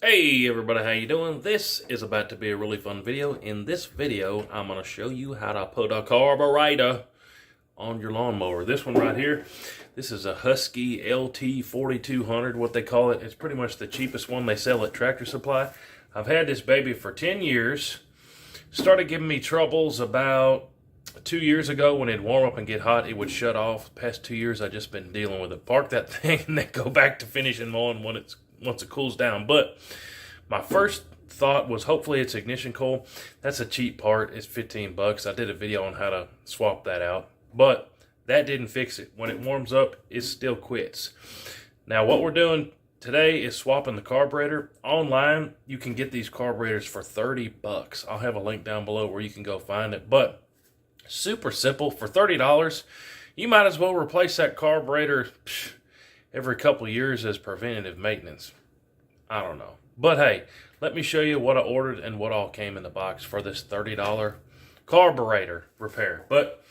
Hey everybody, how you doing? This is about to be a really fun video. In this video, I'm going to show you how to put a carburetor on your lawnmower. This one right here, this is a Huskee LT 4200, what they call it. It's pretty much the cheapest one they sell at Tractor Supply. I've had this baby for 10 years. Started giving me troubles about 2 years ago. When it'd warm up and get hot, it would shut off. The past 2 years, I've just been dealing with it. Park that thing and then go back to finishing mowing once it cools down. But my first thought was hopefully it's ignition coil. That's a cheap part. It's 15 bucks. I did a video on how to swap that out, but that didn't fix it. When it warms up, it still quits. Now what we're doing today is swapping the carburetor. Online, you can get these carburetors for 30 bucks. I'll have a link down below where you can go find it, but super simple. For $30, you might as well replace that carburetor every couple years as preventative maintenance. I don't know. But hey, let me show you what I ordered and what all came in the box for this $30 carburetor repair. But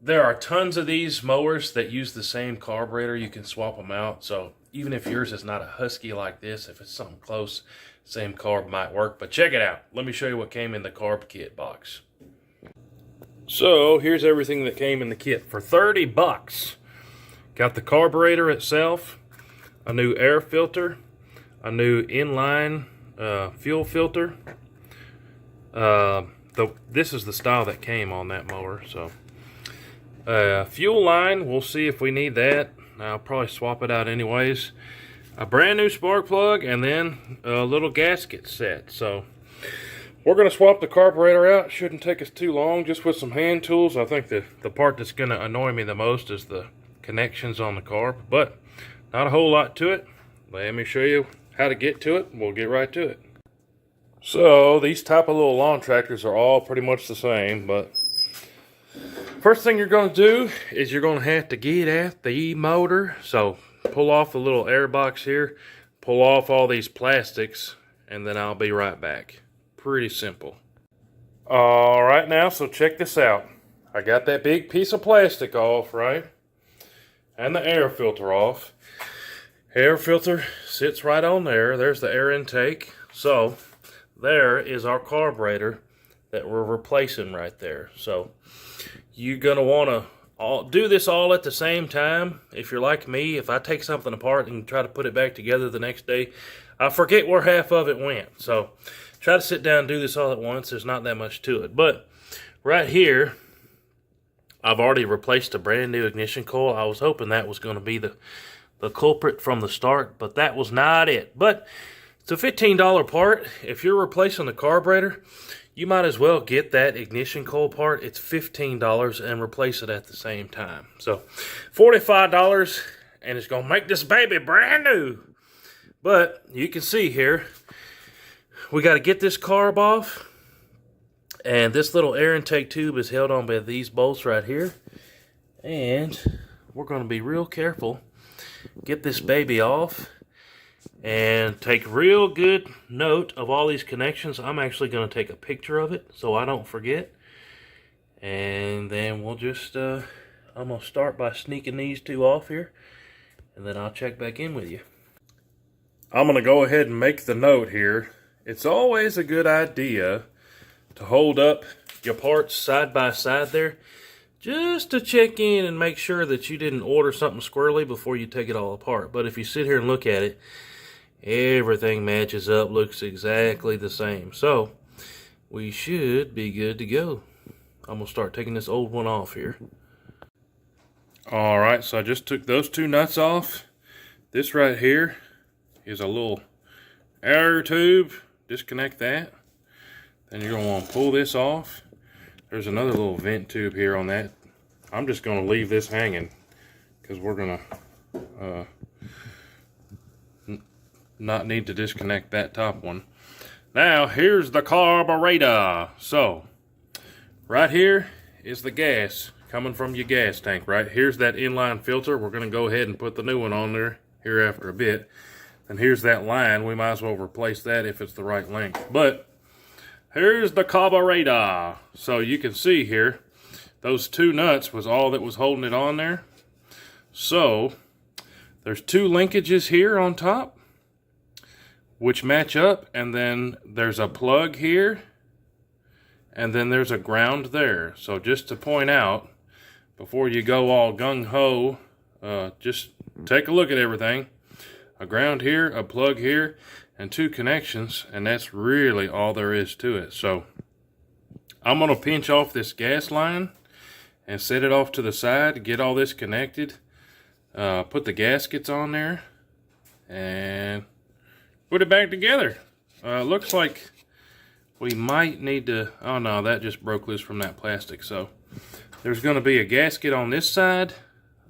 there are tons of these mowers that use the same carburetor. You can swap them out. So even if yours is not a Huskee like this, if it's something close, same carb might work. But check it out. Let me show you what came in the carb kit box. So here's everything that came in the kit for 30 bucks. Got the carburetor itself, a new air filter, a new inline fuel filter. This is the style that came on that mower. So fuel line, we'll see if we need that. I'll probably swap it out anyways. A brand new spark plug, and then a little gasket set. So we're going to swap the carburetor out. Shouldn't take us too long, just with some hand tools. I think the part that's going to annoy me the most is the connections on the carb, but not a whole lot to it. Let me show you how to get to it, and we'll get right to it. So these type of little lawn tractors are all pretty much the same, but first thing you're going to do is you're going to have to get at the motor. So pull off the little air box here, pull off all these plastics, and then I'll be right back. Pretty simple. All right, now, so check this out. I got that big piece of plastic off, right? And the air filter off. Air filter sits right on there. There's the air intake. So there is our carburetor that we're replacing right there. So you're going to want to do this all at the same time. If you're like me, if I take something apart and try to put it back together the next day, I forget where half of it went. So try to sit down and do this all at once. There's not that much to it. But right here, I've already replaced a brand new ignition coil. I was hoping that was going to be the culprit from the start, but that was not it. But it's a $15 part. If you're replacing the carburetor, you might as well get that ignition coil part. It's $15 and replace it at the same time. So $45, and it's going to make this baby brand new. But you can see here, we got to get this carb off. And this little air intake tube is held on by these bolts right here. And we're going to be real careful. Get this baby off. And take real good note of all these connections. I'm actually going to take a picture of it so I don't forget. And then we'll just, I'm going to start by sneaking these two off here. And then I'll check back in with you. I'm going to go ahead and make the note here. It's always a good idea to hold up your parts side by side there, just to check in and make sure that you didn't order something squirrely before you take it all apart. But if you sit here and look at it, everything matches up, looks exactly the same. So we should be good to go. I'm gonna start taking this old one off here. All right, so I just took those two nuts off. This right here is a little air tube. Disconnect that. Then you're going to want to pull this off. There's another little vent tube here on that. I'm just going to leave this hanging because we're going to not need to disconnect that top one. Now, here's the carburetor. So, right here is the gas coming from your gas tank, right? Here's that inline filter. We're going to go ahead and put the new one on there here after a bit. And here's that line. We might as well replace that if it's the right length. But here's the carburetor. So you can see here, those two nuts was all that was holding it on there. So there's two linkages here on top. which match up, and then there's a plug here, and then there's a ground there. So just to point out, before you go all gung-ho, just take a look at everything. A ground here, a plug here, and 2 connections, and that's really all there is to it. So I'm going to pinch off this gas line and set it off to the side, get all this connected, put the gaskets on there, and put it back together. Looks like we might need to, oh no, that just broke loose from that plastic. So there's going to be a gasket on this side.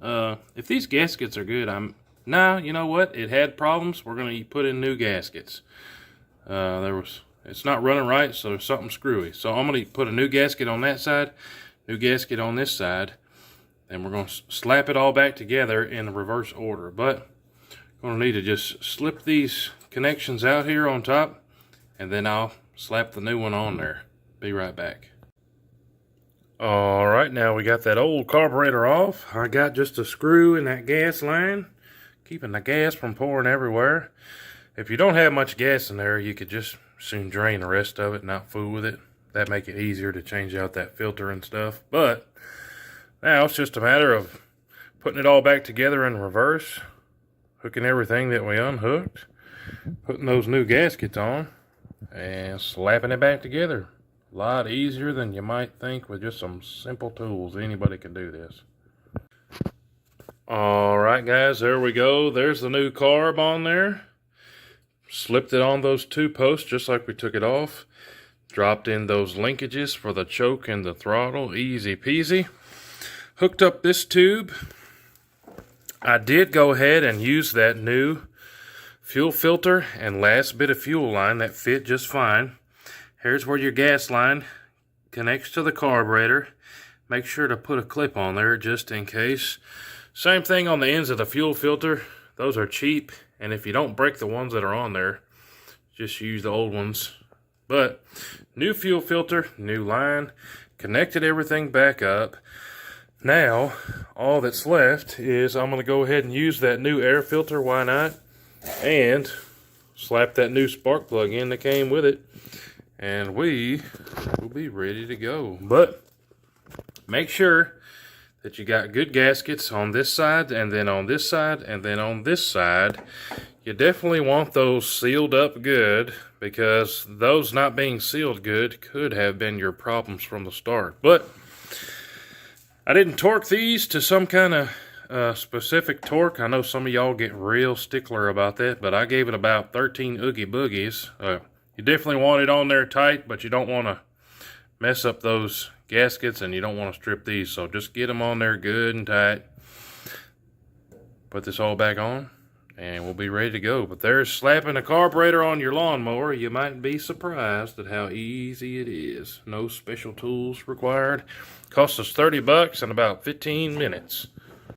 If these gaskets are good, nah, you know what? It had problems. We're going to put in new gaskets. It's not running right, so there's something screwy. So I'm going to put a new gasket on that side, new gasket on this side, and we're going to slap it all back together in reverse order. But I'm going to need to just slip these connections out here on top, and then I'll slap the new one on there. Be right back. Alright, now we got that old carburetor off. I got just a screw in that gas line, keeping the gas from pouring everywhere. If you don't have much gas in there, you could just soon drain the rest of it and not fool with it. That'd make it easier to change out that filter and stuff. But now it's just a matter of putting it all back together in reverse, hooking everything that we unhooked, putting those new gaskets on, and slapping it back together. A lot easier than you might think with just some simple tools. Anybody can do this. Alright guys, there we go. There's the new carb on there. Slipped it on those 2 posts just like we took it off. Dropped in those linkages for the choke and the throttle. Easy peasy. Hooked up this tube. I did go ahead and use that new fuel filter and last bit of fuel line that fit just fine. Here's where your gas line connects to the carburetor. Make sure to put a clip on there just in case. Same thing on the ends of the fuel filter. Those are cheap, and if you don't break the ones that are on there, just use the old ones. But new fuel filter, new line, connected everything back up. Now all that's left is I'm going to go ahead and use that new air filter, why not, and slap that new spark plug in that came with it, and we will be ready to go. But make sure that you got good gaskets on this side, and then on this side, and then on this side. You definitely want those sealed up good, because those not being sealed good could have been your problems from the start. But I didn't torque these to some kind of specific torque. I know some of y'all get real stickler about that, but I gave it about 13 oogie boogies. You definitely want it on there tight, but you don't want to mess up those gaskets, and you don't want to strip these. So just get them on there good and tight. Put this all back on, and we'll be ready to go. But there's slapping a carburetor on your lawnmower. You might be surprised at how easy it is. No special tools required. Cost us $30 in about 15 minutes.